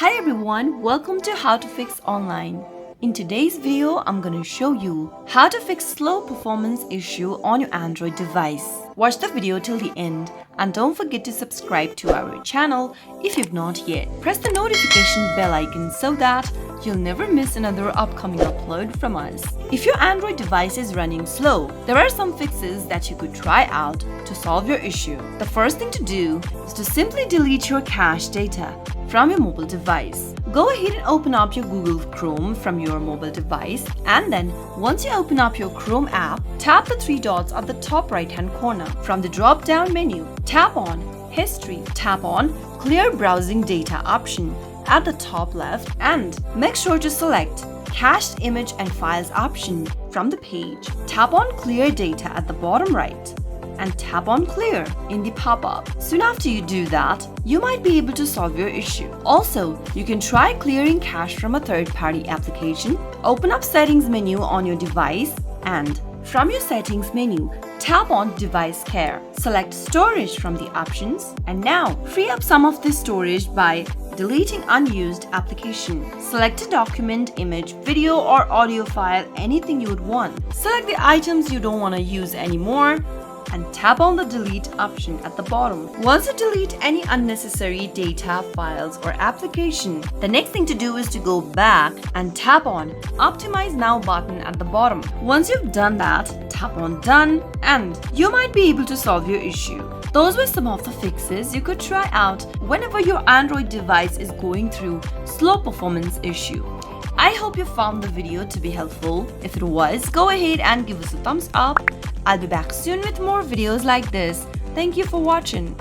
Hi everyone, welcome to How to Fix Online. In today's video, I'm gonna show you how to fix slow performance issue on your Android device. Watch the video till the end and don't forget to subscribe to our channel if you've not yet. Press the notification bell icon so that you'll never miss another upcoming upload from us. If your Android device is running slow, there are some fixes that you could try out to solve your issue. The first thing to do is to simply delete your cache data from your mobile device. Go ahead and open up your Google Chrome from your mobile device, and then once you open up your Chrome app, tap the three dots at the top right hand corner. From the drop down menu, tap on History, tap on Clear Browsing Data option at the top left, and make sure to select Cached Image and Files option from the page. Tap on Clear Data at the bottom right and tap on Clear in the pop-up. Soon after you do that, you might be able to solve your issue. Also, you can try clearing cache from a third-party application. Open up Settings menu on your device, and from your Settings menu, tap on Device Care. Select Storage from the options, and now free up some of this storage by deleting unused application. Select a document, image, video or audio file, anything you would want. Select the items you don't want to use anymore and tap on the delete option at the bottom. Once you delete any unnecessary data, files or application, the next thing to do is to go back and tap on Optimize Now button at the bottom. Once you've done that, tap on Done and you might be able to solve your issue. Those were some of the fixes you could try out whenever your Android device is going through slow performance issue. I hope you found the video to be helpful. If it was, go ahead and give us a thumbs up. I'll be back soon with more videos like this. Thank you for watching.